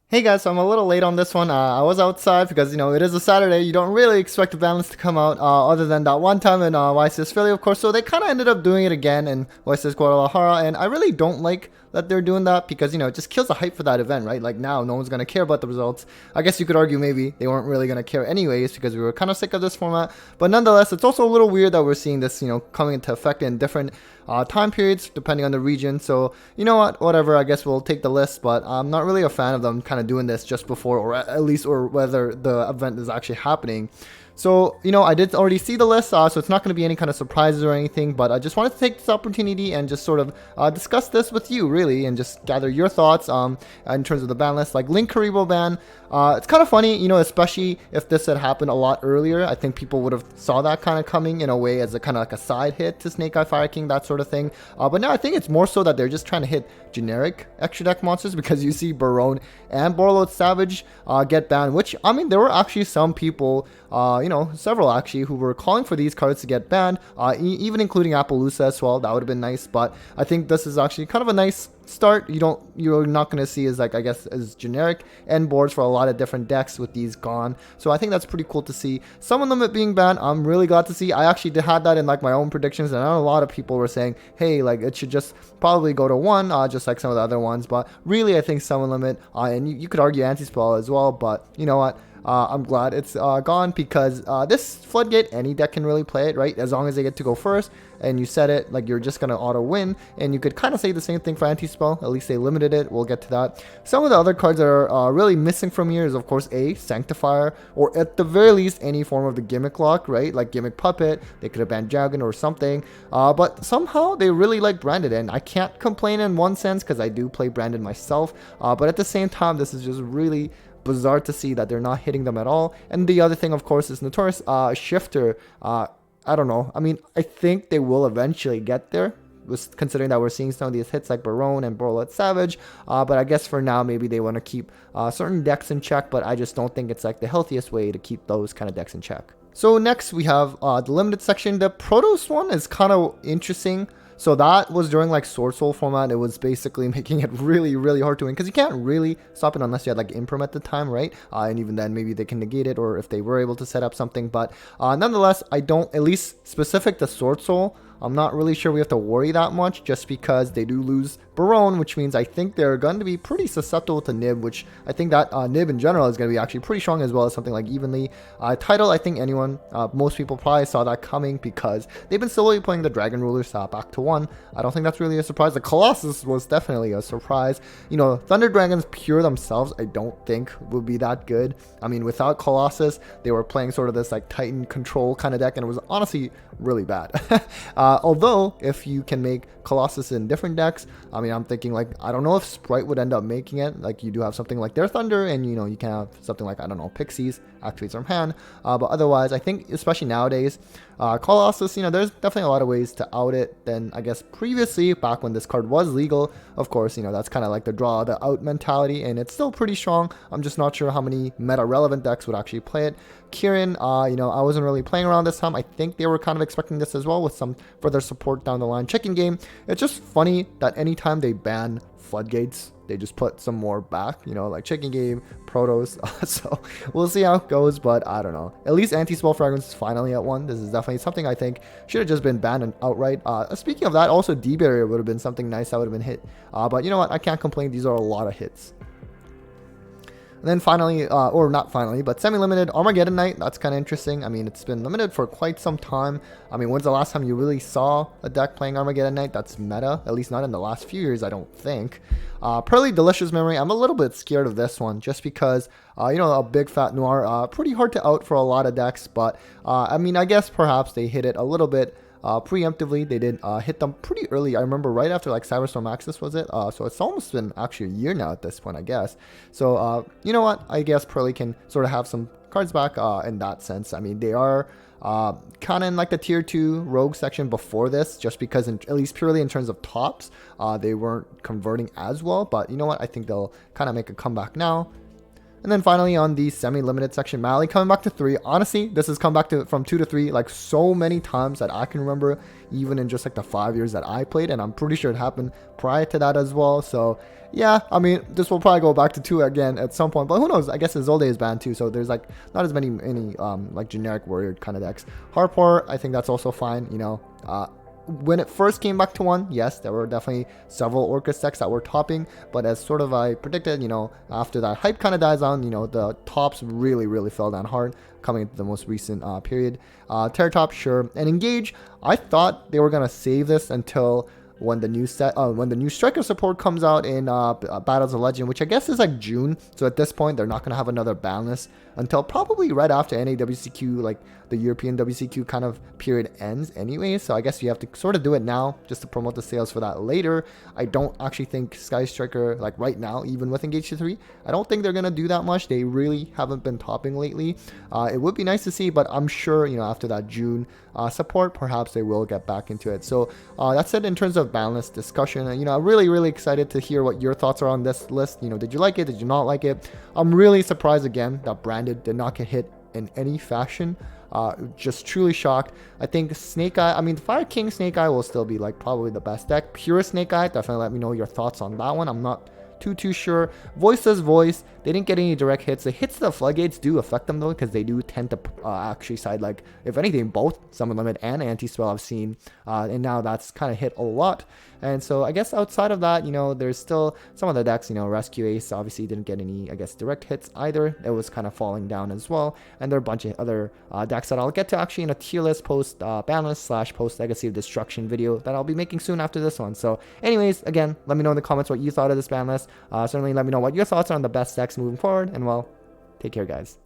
Hey guys, so I'm a little late on this one. I was outside because, it is a Saturday. You don't really expect the balance to come out other than that one time in YCS Philly, of course. So they kind of ended up doing it again in YCS Guadalajara. And I really don't like that they're doing that because, it just kills the hype for that event, right? Like now, no one's going to care about the results. I guess you could argue maybe they weren't really going to care anyways because we were kind of sick of this format. But nonetheless, it's also a little weird that we're seeing this, coming into effect in different time periods depending on the region. So you know what, whatever, I guess we'll take the list, but I'm not really a fan of them kind of doing this just before, or at least, or whether the event is actually happening. So, I did already see the list, so it's not going to be any kind of surprises or anything, but I just wanted to take this opportunity and just sort of discuss this with you, really, and just gather your thoughts in terms of the ban list. Like, Link Karibo ban, it's kind of funny, especially if this had happened a lot earlier. I think people would have saw that kind of coming in a way as a kind of like a side hit to Snake Eye Fire King, that sort of thing. But now I think it's more so that they're just trying to hit generic extra deck monsters because you see Barone and Borload Savage get banned, which, I mean, there were actually some people, several actually, who were calling for these cards to get banned, even including Appaloosa as well. That would have been nice, but I think this is actually kind of a nice start. You're not going to see as, like, I guess, as generic end boards for a lot of different decks with these gone. So I think that's pretty cool to see. Summon Limit being banned, I'm really glad to see. I actually had that in like my own predictions, and I know a lot of people were saying, hey, like, it should just probably go to 1, just like some of the other ones. But really, I think Summon Limit, and you could argue Anti-Spell as well, but you know what? I'm glad it's gone because this Floodgate, any deck can really play it, right? As long as they get to go first and you set it, like, you're just going to auto win. And you could kind of say the same thing for Anti-Spell. At least they limited it. We'll get to that. Some of the other cards that are really missing from here is, of course, Sanctifier, or at the very least, any form of the Gimmick Lock, right? Like Gimmick Puppet. They could have banned Dragon or something. But somehow they really like Branded. And I can't complain in one sense because I do play Branded myself. But at the same time, this is just really bizarre to see that they're not hitting them at all. And the other thing, of course, is Notorious Shifter. I don't know. I mean, I think they will eventually get there, considering that we're seeing some of these hits like Barone and Borlet Savage. But I guess for now, maybe they want to keep certain decks in check, but I just don't think it's like the healthiest way to keep those kind of decks in check. So next we have the limited section. The Protos one is kind of interesting. So that was during like Sword Soul format. It was basically making it really, really hard to win because you can't really stop it unless you had like Imperm at the time, right? And even then, maybe they can negate it, or if they were able to set up something. But nonetheless, I don't, at least specific to Sword Soul, I'm not really sure we have to worry that much just because they do lose Barone, which means I think they're going to be pretty susceptible to Nib, which I think that Nib in general is going to be actually pretty strong, as well as something like Evenly. Title, I think most people probably saw that coming because they've been slowly playing the Dragon Rulers back to 1. I don't think that's really a surprise. The Colossus was definitely a surprise. Thunder Dragons pure themselves, I don't think would be that good. I mean, without Colossus, they were playing sort of this like Titan control kind of deck, and it was honestly really bad. Although, if you can make Colossus in different decks, I mean, I'm thinking like, I don't know if Sprite would end up making it. Like, you do have something like their Thunder, and you can have something like, I don't know, Pixies activates from hand. But otherwise, I think, especially nowadays, Colossus, there's definitely a lot of ways to out it than, I guess, previously, back when this card was legal. Of course, that's kind of like the draw the out mentality, and it's still pretty strong. I'm just not sure how many meta-relevant decks would actually play it. Kieran, I wasn't really playing around this time. I think they were kind of expecting this as well with some further support down the line. Chicken Game, it's just funny that anytime they ban Floodgates, they just put some more back, like Chicken Game, Protos. So we'll see how it goes, but I don't know. At least Anti-Spell Fragrance is finally at 1. This is definitely something I think should have just been banned outright. Speaking of that, also D-Barrier would have been something nice that would have been hit. But you know what? I can't complain. These are a lot of hits. And then finally, or not finally, but semi-limited Armageddon Knight. That's kind of interesting. I mean, it's been limited for quite some time. I mean, when's the last time you really saw a deck playing Armageddon Knight that's meta? At least not in the last few years, I don't think. Pearly Delicious Memory. I'm a little bit scared of this one just because, a big fat noir, pretty hard to out for a lot of decks. But, I mean, I guess perhaps they hit it a little bit preemptively. They did hit them pretty early. I remember right after like Cyberstorm Axis, was it? So it's almost been actually a year now at this point, I guess. So you know what? I guess Pearly can sort of have some cards back in that sense. I mean, they are kind of in like the tier 2 rogue section before this, just because at least purely in terms of tops, they weren't converting as well. But you know what? I think they'll kind of make a comeback now. And then finally on the semi-limited section, Mally coming back to 3. Honestly, this has come back to from 2 to 3 like so many times that I can remember, even in just like the 5 years that I played, and I'm pretty sure it happened prior to that as well. So yeah, I mean, this will probably go back to 2 again at some point, but who knows? I guess Izolde is banned too, so there's like not as many like generic warrior kind of decks. Hardport, I think that's also fine, you know. When it first came back to 1, yes, there were definitely several Orcus decks that were topping, but as sort of I predicted, you know, after that hype kind of dies down, you know, the tops really fell down hard coming into the most recent period. Terratop, sure, and Engage, I thought they were gonna save this until when the new striker support comes out in Battles of Legend, which I guess is like June. So at this point, they're not gonna have another ban list until probably right after NAWCQ, like the European WCQ kind of period ends anyway. So I guess you have to sort of do it now just to promote the sales for that later. I don't actually think Sky Striker, like right now, even with Engage 3, I don't think they're gonna do that much. They really haven't been topping lately. It would be nice to see, but I'm sure, you know, after that June support, perhaps they will get back into it. So that's it in terms of ban list discussion. You know, I'm really excited to hear what your thoughts are on this list. You know, did you like it? Did you not like it? I'm really surprised again that Branded did not get hit in any fashion. Just truly shocked. I think Snake Eye, I mean, Fire King Snake Eye will still be like probably the best deck. Pure Snake Eye, definitely let me know your thoughts on that one. I'm not too sure. Voice says Voice, they didn't get any direct hits. The hits to the Floodgates do affect them though, because they do tend to actually side, like, if anything, both Summon Limit and Anti-Spell I've seen, and now that's kind of hit a lot. And so I guess outside of that, you know, there's still some of the decks, you know, Rescue Ace obviously didn't get any, I guess, direct hits either. It was kind of falling down as well. And there are a bunch of other decks that I'll get to actually in a tier list post ban list / post Legacy of Destruction video that I'll be making soon after this one. So anyways, again, let me know in the comments what you thought of this ban list. Certainly let me know what your thoughts are on the best decks moving forward. And well, take care, guys.